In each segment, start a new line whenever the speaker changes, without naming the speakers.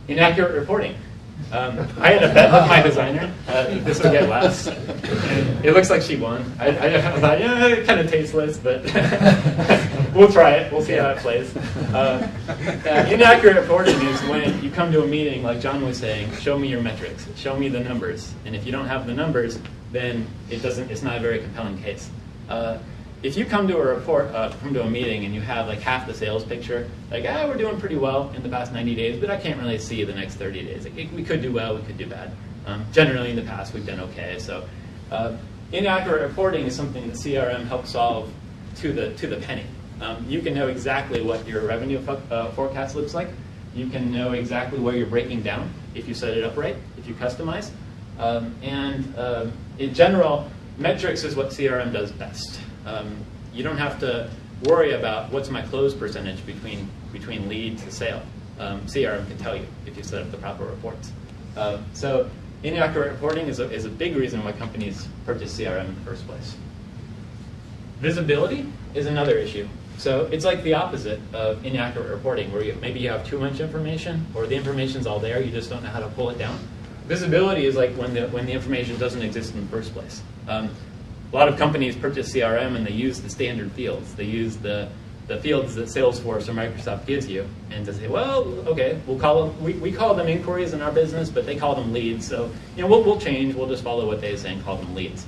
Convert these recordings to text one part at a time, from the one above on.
Inaccurate reporting. I had a bet with my designer. This would get less. And it looks like she won. I thought, yeah, it kind of tasteless, but we'll try it. We'll see how it plays. Inaccurate reporting is when you come to a meeting, like John was saying, show me your metrics, show me the numbers. And if you don't have the numbers, then it's not a very compelling case. If you come to a meeting and you have like half the sales picture, like, we're doing pretty well in the past 90 days, but I can't really see the next 30 days. Like, we could do well, we could do bad. Generally in the past, we've done okay. So inaccurate reporting is something that CRM helps solve to the penny. You can know exactly what your revenue forecast looks like. You can know exactly where you're breaking down if you set it up right, if you customize. In general, metrics is what CRM does best. You don't have to worry about what's my close percentage between lead to sale. CRM can tell you if you set up the proper reports. So inaccurate reporting is a big reason why companies purchase CRM in the first place. Visibility is another issue. So it's like the opposite of inaccurate reporting, where maybe you have too much information, or the information's all there, you just don't know how to pull it down. Visibility is like when the information doesn't exist in the first place. A lot of companies purchase CRM and they use the standard fields. They use the fields that Salesforce or Microsoft gives you, and to say, well, okay, we'll call them. We call them inquiries in our business, but they call them leads. So we'll change. We'll just follow what they say and call them leads.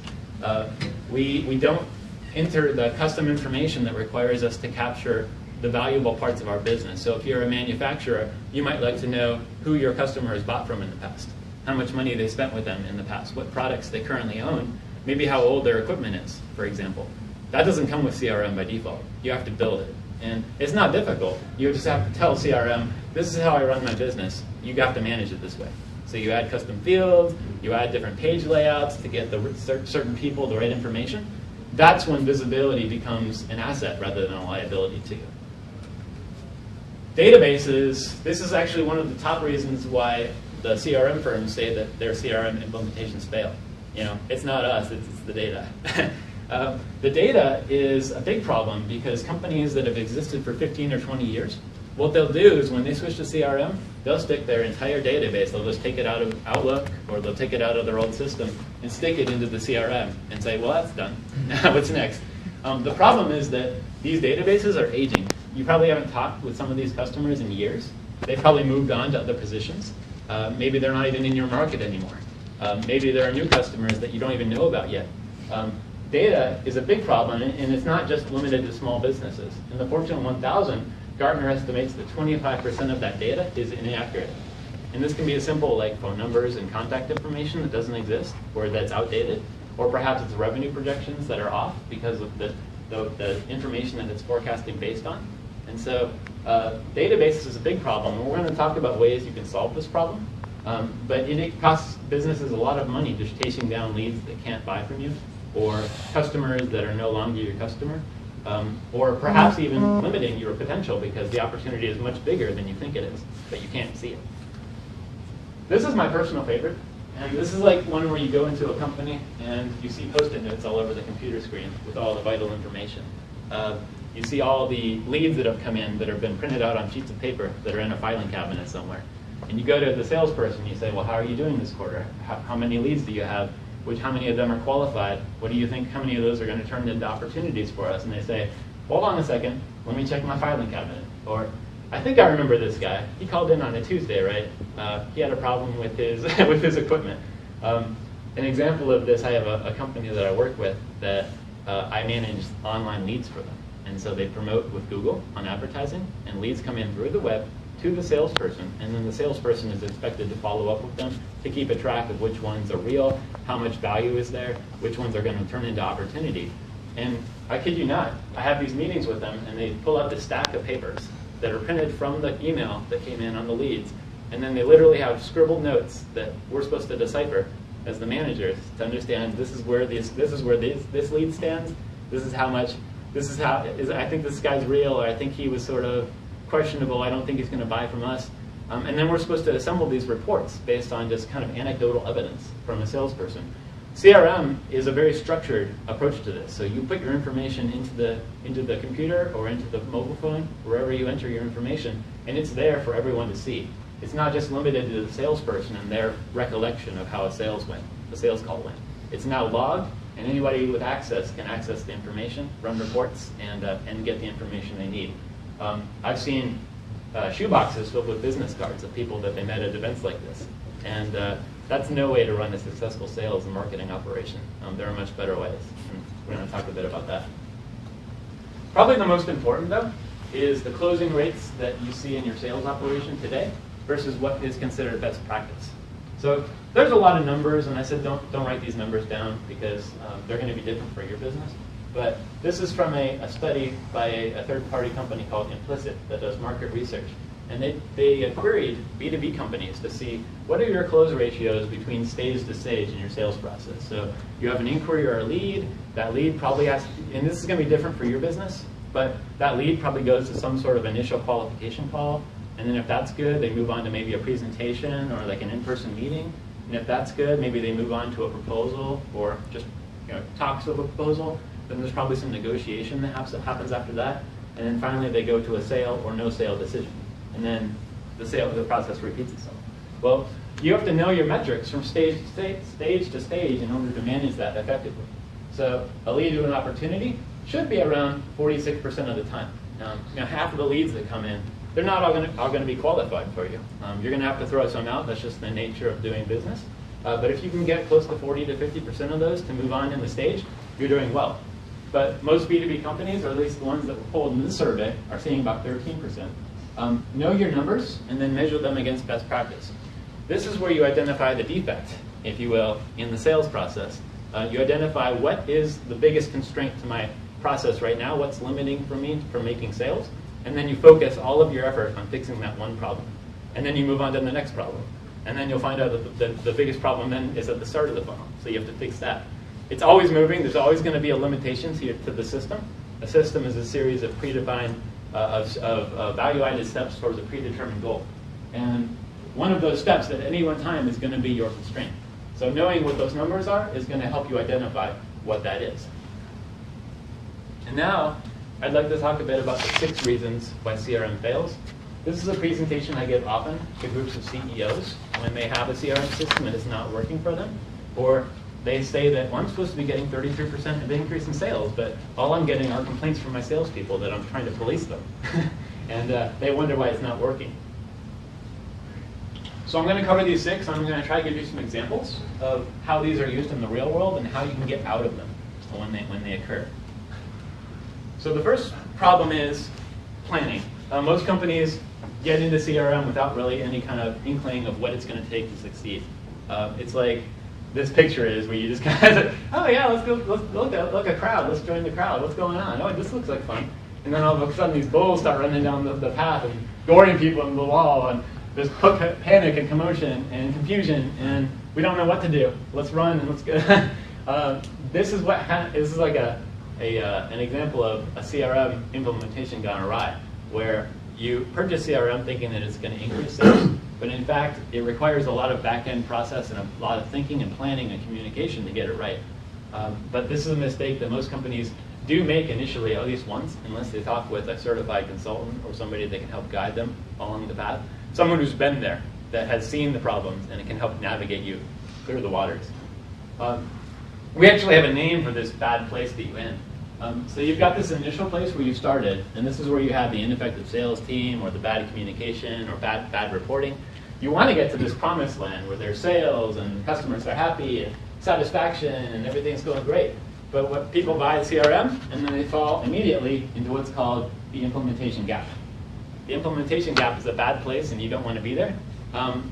We don't enter the custom information that requires us to capture the valuable parts of our business. So if you're a manufacturer, you might like to know who your customer has bought from in the past, how much money they spent with them in the past, what products they currently own, maybe how old their equipment is, for example. That doesn't come with CRM by default. You have to build it. And it's not difficult. You just have to tell CRM, this is how I run my business. You have to manage it this way. So you add custom fields, you add different page layouts to get certain people the right information. That's when visibility becomes an asset rather than a liability to you. Databases, this is actually one of the top reasons why the CRM firms say that their CRM implementations fail. It's not us, it's the data. The data is a big problem because companies that have existed for 15 or 20 years, what they'll do is when they switch to CRM, they'll stick their entire database. They'll just take it out of Outlook, or they'll take it out of their old system and stick it into the CRM and say, well, that's done. What's next? The problem is that these databases are aging. You probably haven't talked with some of these customers in years. They've probably moved on to other positions. Maybe they're not even in your market anymore. Maybe there are new customers that you don't even know about yet. Data is a big problem, and it's not just limited to small businesses. In the Fortune 1000, Gartner estimates that 25% of that data is inaccurate. And this can be as simple like phone numbers and contact information that doesn't exist, or that's outdated, or perhaps it's revenue projections that are off because of the information that it's forecasting based on. And so databases is a big problem, and we're going to talk about ways you can solve this problem. But it costs businesses a lot of money just chasing down leads that can't buy from you, or customers that are no longer your customer, or perhaps even limiting your potential because the opportunity is much bigger than you think it is, but you can't see it. This is my personal favorite, and this is like one where you go into a company and you see Post-it notes all over the computer screen with all the vital information. You see all the leads that have come in that have been printed out on sheets of paper that are in a filing cabinet somewhere. And you go to the salesperson and you say, well, how are you doing this quarter? How many leads do you have? How many of them are qualified? What do you think, how many of those are going to turn into opportunities for us? And they say, hold on a second, let me check my filing cabinet. Or, I think I remember this guy. He called in on a Tuesday, right? He had a problem with his with his equipment. An example of this, I have a company that I work with that I manage online leads for them. And so they promote with Google on advertising, and leads come in through the web to the salesperson, and then the salesperson is expected to follow up with them to keep a track of which ones are real, how much value is there, which ones are going to turn into opportunity. And I kid you not, I have these meetings with them, and they pull out this stack of papers that are printed from the email that came in on the leads, and then they literally have scribbled notes that we're supposed to decipher as the managers to understand this is where this lead stands, this is how much, I think this guy's real, or I think he was sort of questionable, I don't think he's going to buy from us. And then we're supposed to assemble these reports based on just kind of anecdotal evidence from a salesperson. CRM is a very structured approach to this. So you put your information into the computer or into the mobile phone, wherever you enter your information, and it's there for everyone to see. it's not just limited to the salesperson and their recollection of how a sales call went. It's now logged, and anybody with access can access the information, run reports, and get the information they need. I've seen shoeboxes filled with business cards of people that they met at events like this. And that's no way to run a successful sales and marketing operation. There are much better ways, and we're going to talk a bit about that. Probably the most important, though, is the closing rates that you see in your sales operation today versus what is considered best practice. So there's a lot of numbers, and I said don't write these numbers down because they're going to be different for your business. But this is from a study by a third-party company called Implicit that does market research. And they queried B2B companies to see what are your close ratios between stage to stage in your sales process. So you have an inquiry or a lead. That lead probably has, and this is going to be different for your business, but that lead probably goes to some sort of initial qualification call. And then if that's good, they move on to maybe a presentation or like an in-person meeting. And if that's good, maybe they move on to a proposal or just talks of a proposal. Then there's probably some negotiation that happens after that. And then finally they go to a sale or no sale decision. And then the process repeats itself. Well, you have to know your metrics from stage to stage in order to manage that effectively. So a lead to an opportunity should be around 46% of the time. Half of the leads that come in, they're not all going to be qualified for you. You're going to have to throw some out. That's just the nature of doing business. But if you can get close to 40 to 50% of those to move on in the stage, you're doing well. But most B2B companies, or at least the ones that were polled in this survey, are seeing about 13%. Know your numbers and then measure them against best practice. This is where you identify the defect, if you will, in the sales process. You identify what is the biggest constraint to my process right now, what's limiting for me from making sales, and then you focus all of your effort on fixing that one problem. And then you move on to the next problem. And then you'll find out that the biggest problem then is at the start of the funnel, so you have to fix that. It's always moving. There's always going to be a limitation to the system. A system is a series of predefined value-added steps towards a predetermined goal. And one of those steps at any one time is going to be your constraint. So knowing what those numbers are is going to help you identify what that is. And now, I'd like to talk a bit about the 6 reasons why CRM fails. This is a presentation I give often to groups of CEOs when they have a CRM system and it's not working for them. Or they say that, well, I'm supposed to be getting 33% of increase in sales, but all I'm getting are complaints from my salespeople that I'm trying to police them. And they wonder why it's not working. So I'm going to cover these 6. I'm going to try to give you some examples of how these are used in the real world and how you can get out of them when they occur. So the first problem is planning. Most companies get into CRM without really any kind of inkling of what it's going to take to succeed. It's like this picture is where you just kind of, oh yeah, let's go, look a crowd, let's join the crowd, what's going on? Oh, this looks like fun. And then all of a sudden these bulls start running down the path and goring people in the wall, and there's panic and commotion and confusion, and we don't know what to do. Let's run and let's go. This is like an example of a CRM implementation gone awry, where you purchase CRM thinking that it's going to increase sales, but in fact, it requires a lot of back-end process and a lot of thinking and planning and communication to get it right. But this is a mistake that most companies do make initially, at least once, unless they talk with a certified consultant or somebody that can help guide them along the path. Someone who's been there, that has seen the problems, and it can help navigate you through the waters. We actually have a name for this bad place that you're in. So you've got this initial place where you started, and this is where you have the ineffective sales team or the bad communication or bad reporting. You want to get to this promised land where there's sales and customers are happy and satisfaction and everything's going great. But what people buy is CRM, and then they fall immediately into what's called the implementation gap. The implementation gap is a bad place, and you don't want to be there.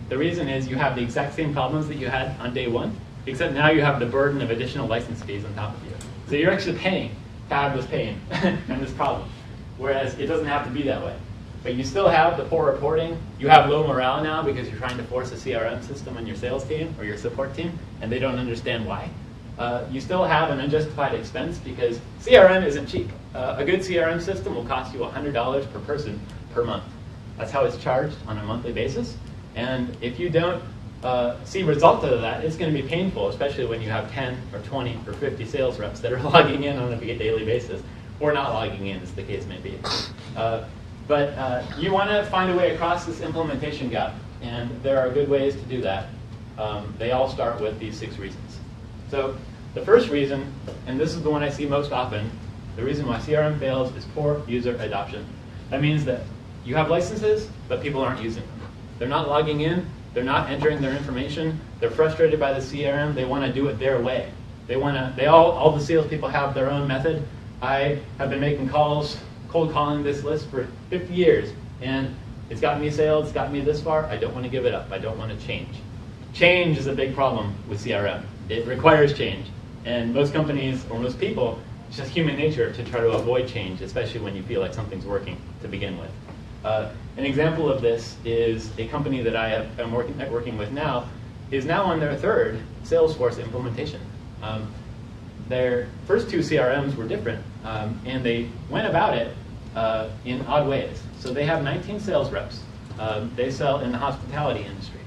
The reason is you have the exact same problems that you had on day 1, except now you have the burden of additional license fees on top of you. So you're actually paying to have this pain and this problem, whereas it doesn't have to be that way. But you still have the poor reporting. You have low morale now because you're trying to force a CRM system on your sales team or your support team, and they don't understand why. You still have an unjustified expense because CRM isn't cheap. A good CRM system will cost you $100 per person per month. That's how it's charged on a monthly basis. And if you don't see results out of that, it's going to be painful, especially when you have 10 or 20 or 50 sales reps that are logging in on a daily basis, or not logging in, as the case may be. But you want to find a way across this implementation gap. And there are good ways to do that. They all start with these 6 reasons. So the first reason, and this is the one I see most often, the reason why CRM fails is poor user adoption. That means that you have licenses, but people aren't using them. They're not logging in. They're not entering their information. They're frustrated by the CRM. They want to do it their way. All the salespeople have their own method. I have been making calls, cold calling this list for 50 years, and it's gotten me sales, it's gotten me this far. I don't want to give it up. I don't want to change. Change is a big problem with CRM. It requires change. And most companies, or most people, it's just human nature to try to avoid change, especially when you feel like something's working to begin with. An example of this is a company that am working with now is now on their 3rd Salesforce implementation. Their first 2 CRMs were different, and they went about it in odd ways. So they have 19 sales reps. They sell in the hospitality industry.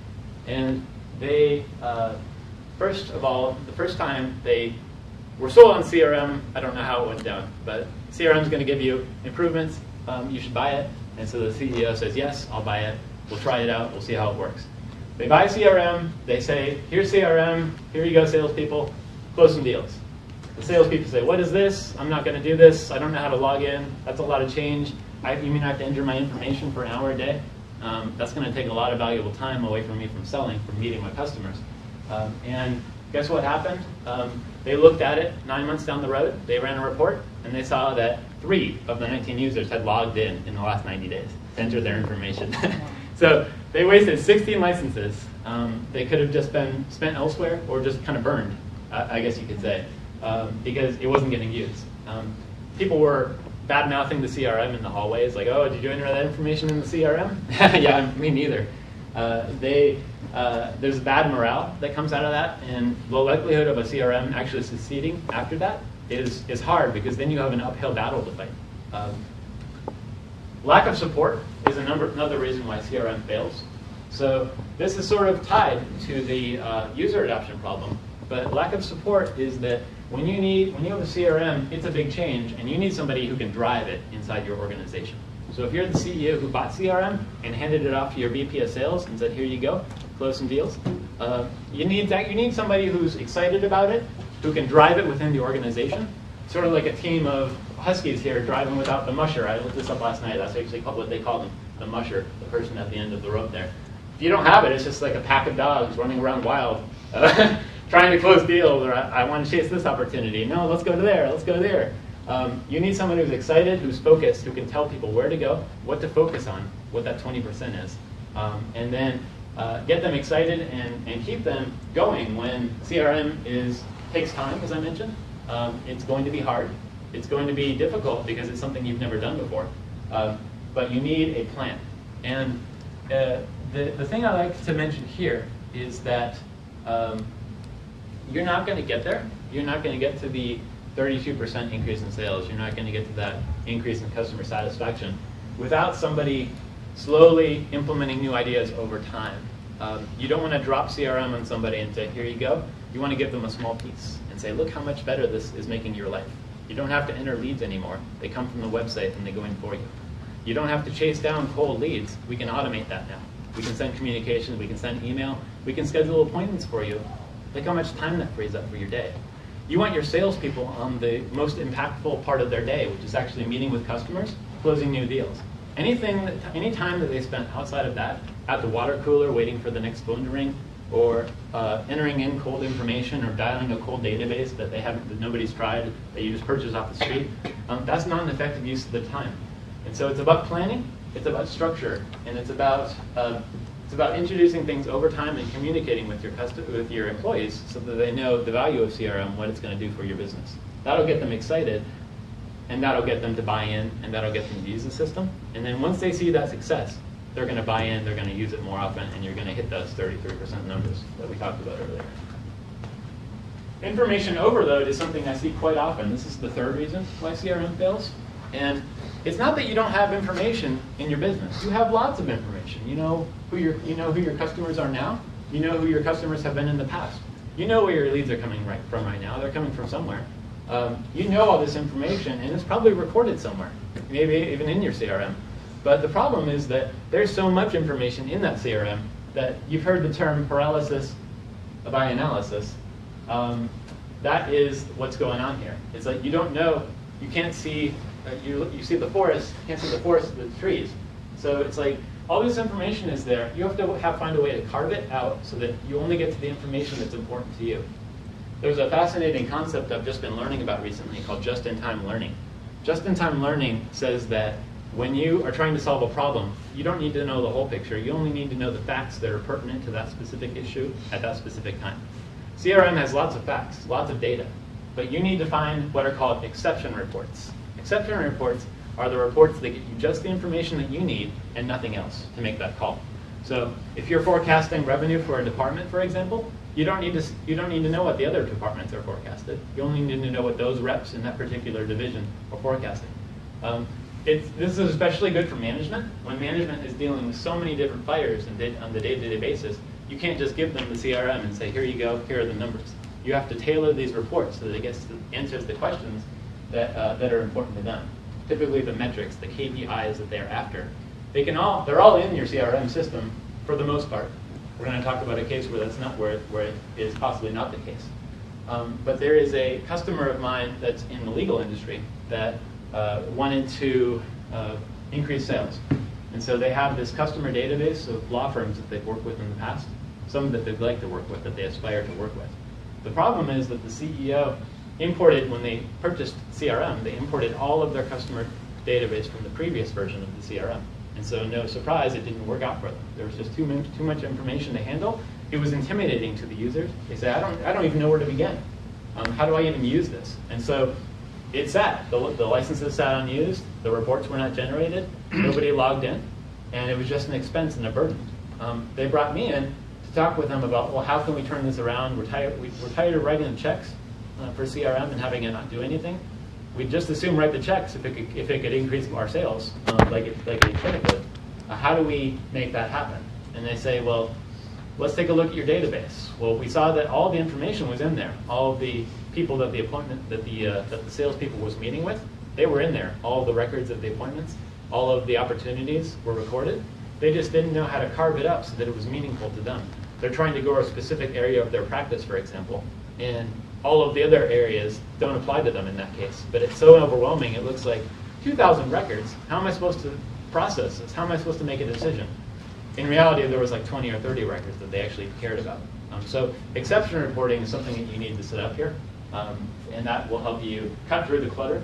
And they, first of all, the first time they were sold on CRM, I don't know how it went down, but CRM is going to give you improvements. You should buy it. And so the CEO says, yes, I'll buy it. We'll try it out. We'll see how it works. They buy CRM. They say, here's CRM. Here you go, salespeople. Close some deals. The salespeople say, what is this? I'm not going to do this. I don't know how to log in. That's a lot of change. You mean I have to enter my information for an hour a day? That's going to take a lot of valuable time away from me from selling, from meeting my customers. And guess what happened? They looked at it 9 months down the road. They ran a report, and they saw that 3 of the 19 users had logged in the last 90 days to enter their information. So they wasted 16 licenses. They could have just been spent elsewhere or just kind of burned, I guess you could say, because it wasn't getting used. People were bad-mouthing the CRM in the hallways, like, oh, did you enter that information in the CRM? Yeah, me neither. There's bad morale that comes out of that, and the likelihood of a CRM actually succeeding after that is hard, because then you have an uphill battle to fight. Lack of support is another reason why CRM fails. So this is sort of tied to the user adoption problem, but lack of support is that when you have a CRM, it's a big change, and you need somebody who can drive it inside your organization. So if you're the CEO who bought CRM and handed it off to your VP of sales and said, here you go, close some deals, you need somebody who's excited about it, who can drive it within the organization. Sort of like a team of Huskies here driving without the musher. I looked this up last night. That's actually what they call them, the musher, the person at the end of the rope there. If you don't have it, it's just like a pack of dogs running around wild, trying to close deals, or I want to chase this opportunity. No, let's go to there, let's go there. You need someone who's excited, who's focused, who can tell people where to go, what to focus on, what that 20% is, and then get them excited and keep them going when CRM takes time, as I mentioned. It's going to be hard. It's going to be difficult because it's something you've never done before. But you need a plan. And the thing I like to mention here is that you're not going to get there. You're not going to get to the 32% increase in sales. You're not going to get to that increase in customer satisfaction without somebody slowly implementing new ideas over time. You don't want to drop CRM on somebody and say, here you go. You want to give them a small piece and say, look how much better this is making your life. You don't have to enter leads anymore. They come from the website and they go in for you. You don't have to chase down cold leads. We can automate that now. We can send communications. We can send email. We can schedule appointments for you. Look how much time that frees up for your day. You want your salespeople on the most impactful part of their day, which is actually meeting with customers, closing new deals. Any time that they spent outside of that, at the water cooler waiting for the next phone to ring, or entering in cold information, or dialing a cold database that nobody's tried, that you just purchased off the street, that's not an effective use of the time. And so it's about planning, it's about structure, and it's about introducing things over time and communicating with your employees so that they know the value of CRM, what it's going to do for your business. That'll get them excited, and that'll get them to buy in, and that'll get them to use the system. And then once they see that success, they're going to buy in, they're going to use it more often, and you're going to hit those 33% numbers that we talked about earlier. Information overload is something I see quite often. This is the third reason why CRM fails. And it's not that you don't have information in your business. You have lots of information. You know who your customers are now. You know who your customers have been in the past. You know where your leads are coming from right now. They're coming from somewhere. You know all this information, and it's probably recorded somewhere, maybe even in your CRM. But the problem is that there's so much information in that CRM that you've heard the term paralysis by analysis. That is what's going on here. It's like you don't know, you can't see, you see the forest, you can't see the forest with the trees. So it's like all this information is there. You have to find a way to carve it out so that you only get to the information that's important to you. There's a fascinating concept I've just been learning about recently called just-in-time learning. Just-in-time learning says that when you are trying to solve a problem, you don't need to know the whole picture. You only need to know the facts that are pertinent to that specific issue at that specific time. CRM has lots of facts, lots of data, but you need to find what are called exception reports. Exception reports are the reports that get you just the information that you need and nothing else to make that call. So if you're forecasting revenue for a department, for example, you don't need to know what the other departments are forecasted. You only need to know what those reps in that particular division are forecasting. This is especially good for management. When management is dealing with so many different fires on the day-to-day basis, you can't just give them the CRM and say, here you go, here are the numbers. You have to tailor these reports so that it answers the questions that are important to them. Typically the metrics, the KPIs that they're after. They're all in your CRM system for the most part. We're going to talk about a case where that's not where it is possibly not the case. But there is a customer of mine that's in the legal industry that wanted to increase sales. And so they have this customer database of law firms that they've worked with in the past, some that they'd like to work with, that they aspire to work with. The problem is that the CEO imported, when they purchased CRM, they imported all of their customer database from the previous version of the CRM. And so no surprise, it didn't work out for them. There was just too much information to handle. It was intimidating to the users. They say, I don't even know where to begin. How do I even use this? And so it sat. The licenses sat unused. The reports were not generated. Nobody logged in. And it was just an expense and a burden. They brought me in to talk with them about, well, how can we turn this around? We're tired of writing the checks for CRM and having it not do anything. We'd just assume write the checks if it could increase our sales, like it could. How do we make that happen? And they say, well, let's take a look at your database. Well, we saw that all the information was in there. All of the people that the salespeople was meeting with, they were in there. All of the records of the appointments, all of the opportunities were recorded. They just didn't know how to carve it up so that it was meaningful to them. They're trying to grow a specific area of their practice, for example, and all of the other areas don't apply to them in that case. But it's so overwhelming, it looks like 2,000 records. How am I supposed to process this? How am I supposed to make a decision? In reality, there was like 20 or 30 records that they actually cared about. So exception reporting is something that you need to set up here, and that will help you cut through the clutter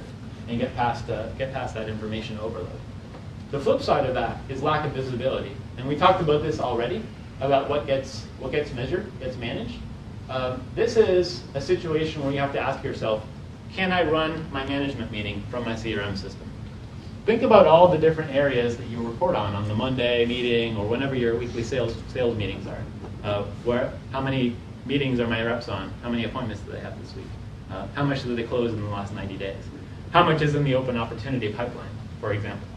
and get past that information overload. The flip side of that is lack of visibility, and we talked about this already about what gets measured, gets managed. This is a situation where you have to ask yourself, can I run my management meeting from my CRM system? Think about all the different areas that you report on the Monday meeting or whenever your weekly sales meetings are. How many meetings are my reps on? How many appointments do they have this week? How much did they close in the last 90 days? How much is in the open opportunity pipeline, for example?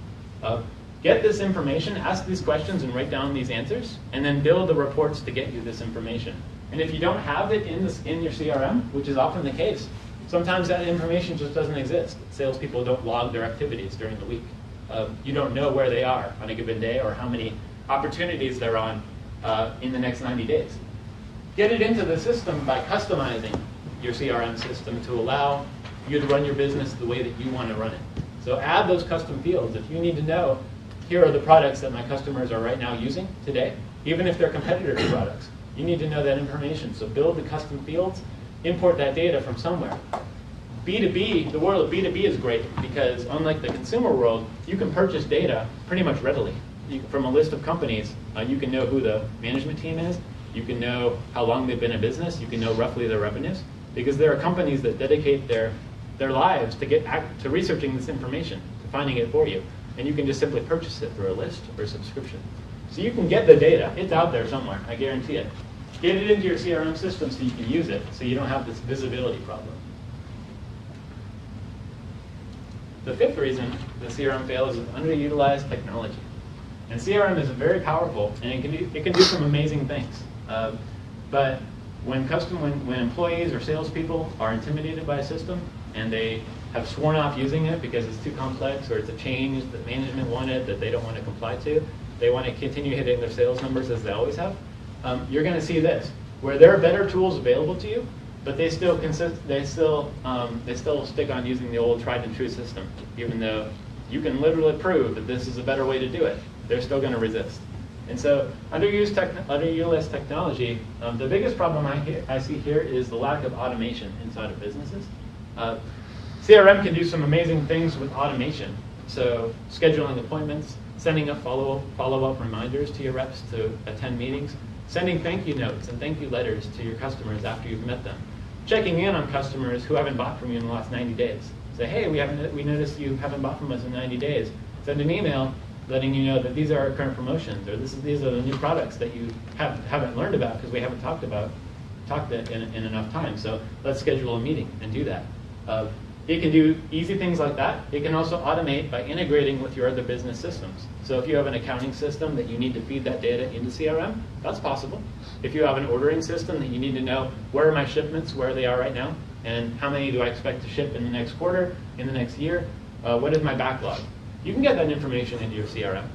Get this information, ask these questions, and write down these answers, and then build the reports to get you this information. And if you don't have it in your CRM, which is often the case, sometimes that information just doesn't exist. Salespeople don't log their activities during the week. You don't know where they are on a given day or how many opportunities they're on in the next 90 days. Get it into the system by customizing your CRM system to allow you to run your business the way that you want to run it. So add those custom fields. If you need to know, here are the products that my customers are right now using today, even if they're competitors' products. You need to know that information. So build the custom fields, import that data from somewhere. B2B, the world of B2B is great because unlike the consumer world, you can purchase data pretty much readily. From a list of companies, you can know who the management team is, you can know how long they've been in business, you can know roughly their revenues, because there are companies that dedicate their lives to researching this information, to finding it for you. And you can just simply purchase it through a list or a subscription. So you can get the data. It's out there somewhere, I guarantee it. Get it into your CRM system so you can use it, so you don't have this visibility problem. The fifth reason the CRM fails is underutilized technology. And CRM is very powerful, and it can do some amazing things. But when employees or salespeople are intimidated by a system and they have sworn off using it because it's too complex or it's a change that management wanted that they don't want to comply to, they want to continue hitting their sales numbers as they always have, you're going to see this, where there are better tools available to you, but they still stick on using the old tried and true system, even though you can literally prove that this is a better way to do it. They're still going to resist. And so underutilized technology, the biggest problem I see here is the lack of automation inside of businesses. CRM can do some amazing things with automation. So scheduling appointments, sending up follow-up reminders to your reps to attend meetings, sending thank you notes and thank you letters to your customers after you've met them, checking in on customers who haven't bought from you in the last 90 days. Say, hey, we noticed you haven't bought from us in 90 days. Send an email letting you know that these are our current promotions, or these are the new products that you haven't learned about because we haven't talked in enough time. So let's schedule a meeting and do that. It can do easy things like that. It can also automate by integrating with your other business systems. So if you have an accounting system that you need to feed that data into CRM, that's possible. If you have an ordering system that you need to know where are my shipments, where they are right now, and how many do I expect to ship in the next quarter, in the next year, what is my backlog? You can get that information into your CRM.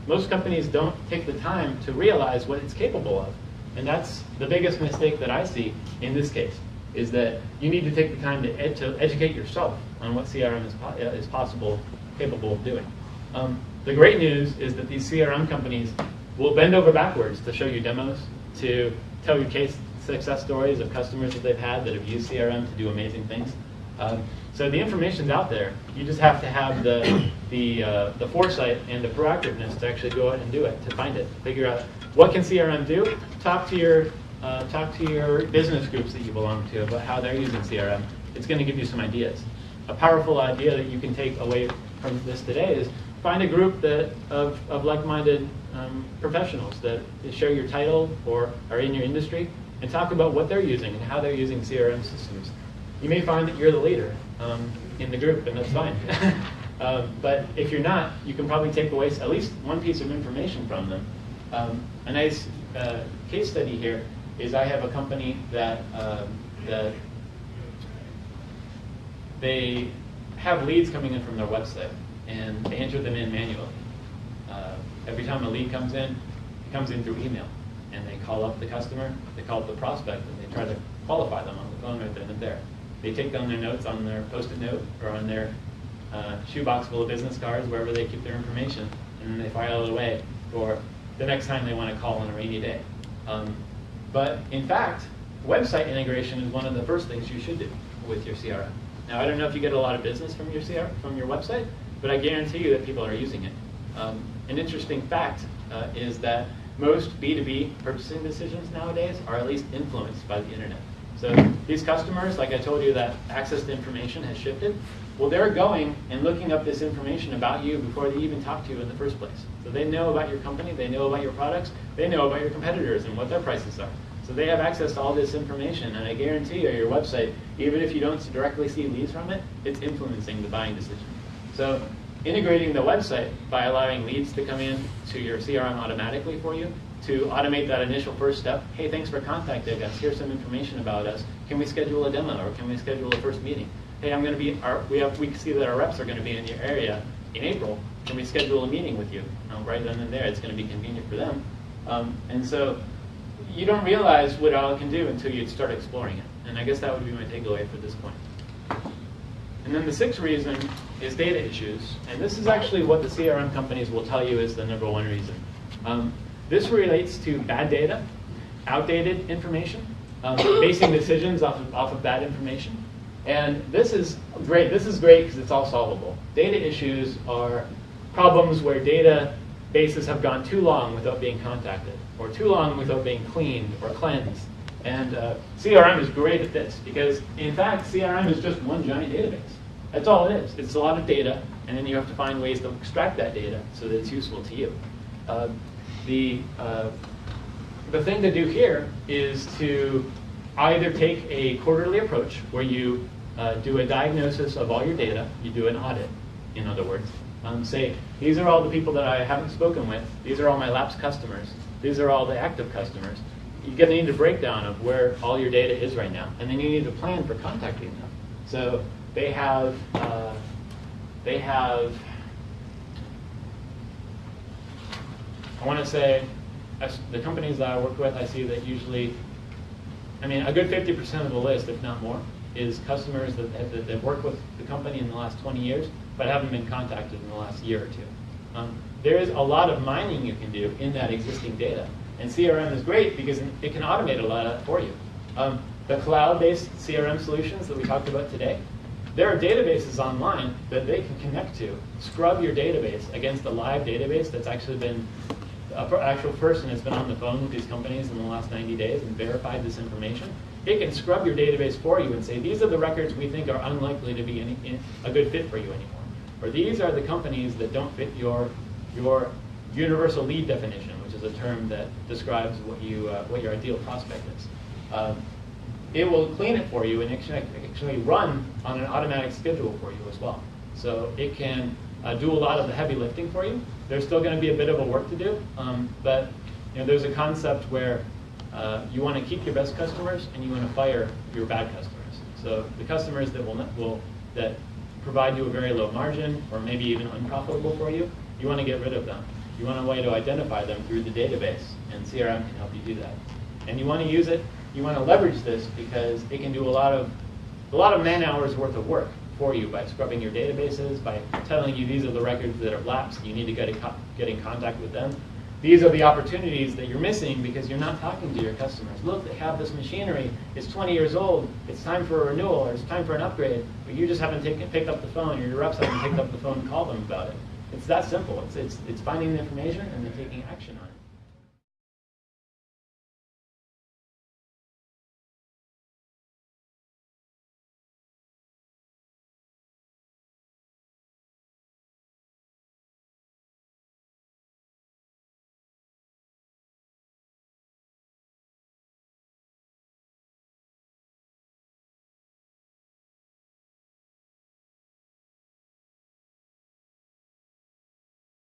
Most companies don't take the time to realize what it's capable of. And that's the biggest mistake that I see in this case, is that you need to take the time to educate yourself on what CRM is capable of doing. The great news is that these CRM companies will bend over backwards to show you demos, to tell you case success stories of customers that they've had that have used CRM to do amazing things. So the information's out there. You just have to have the foresight and the proactiveness to actually go out and do it, to find it, figure out what can CRM do. Talk to your business groups that you belong to about how they're using CRM. It's going to give you some ideas. A powerful idea that you can take away from this today is find a group of like-minded professionals that share your title or are in your industry, and talk about what they're using and how they're using CRM systems. You may find that you're the leader in the group, and that's fine. But if you're not, you can probably take away at least one piece of information from them. A nice case study here is I have a company that they have leads coming in from their website, and they enter them in manually. Every time a lead comes in, it comes in through email. And they call up the customer, they call up the prospect, and they try to qualify them on the phone right then and there. They take down their notes on their Post-it note or on their shoebox full of business cards, wherever they keep their information, and then they file it away for the next time they want to call on a rainy day. But in fact, website integration is one of the first things you should do with your CRM. Now, I don't know if you get a lot of business from your website, but I guarantee you that people are using it. An interesting fact is that most B2B purchasing decisions nowadays are at least influenced by the internet. So these customers, like I told you, that access to information has shifted. Well, they're going and looking up this information about you before they even talk to you in the first place. So they know about your company, they know about your products, they know about your competitors and what their prices are. So they have access to all this information, and I guarantee you your website, even if you don't directly see leads from it, it's influencing the buying decision. So integrating the website by allowing leads to come in to your CRM automatically for you, to automate that initial first step. Hey, thanks for contacting us. Here's some information about us. Can we schedule a demo, or can we schedule a first meeting? Hey, I'm going to be. We see that our reps are going to be in your area in April. Can we schedule a meeting with you? Right then and there, it's going to be convenient for them. And so you don't realize what all it can do until you start exploring it. And I guess that would be my takeaway for this point. And then the sixth reason is data issues. And this is actually what the CRM companies will tell you is the number one reason. This relates to bad data, outdated information, basing decisions off of bad information. And this is great. This is great because it's all solvable. Data issues are problems where databases have gone too long without being contacted, or too long without being cleaned or cleansed. And CRM is great at this because, in fact, CRM is just one giant database. That's all it is. It's a lot of data, and then you have to find ways to extract that data so that it's useful to you. The thing to do here is to either take a quarterly approach where you do a diagnosis of all your data, you do an audit, in other words. Say, these are all the people that I haven't spoken with, these are all my lapsed customers, these are all the active customers. You're going to need a breakdown of where all your data is right now, and then you need a plan for contacting them. So they have I want to say, as the companies that I work with, I see that usually, I mean, a good 50% of the list, if not more, is customers that have worked with the company in the last 20 years, but haven't been contacted in the last year or two. There is a lot of mining you can do in that existing data. And CRM is great because it can automate a lot of that for you. The cloud-based CRM solutions that we talked about today, there are databases online that they can connect to, scrub your database against a live database that's actually been, an actual person has been on the phone with these companies in the last 90 days and verified this information. It can scrub your database for you and say, these are the records we think are unlikely to be a good fit for you anymore. Or these are the companies that don't fit your universal lead definition, which is a term that describes what your ideal prospect is. It will clean it for you and actually run on an automatic schedule for you as well. So it can do a lot of the heavy lifting for you. There's still going to be a bit of a work to do, but there's a concept where you want to keep your best customers and you want to fire your bad customers. So the customers that provide you a very low margin or maybe even unprofitable for you, you want to get rid of them. You want a way to identify them through the database, and CRM can help you do that. And you want to use it. You want to leverage this because it can do a lot of man hours worth of work for you by scrubbing your databases, by telling you these are the records that have lapsed. You need to get in contact with them. These are the opportunities that you're missing because you're not talking to your customers. Look, they have this machinery. It's 20 years old. It's time for a renewal or it's time for an upgrade. But you just haven't picked up the phone, or your reps haven't picked up the phone and called them about it. It's that simple. It's finding the information and then taking action on it.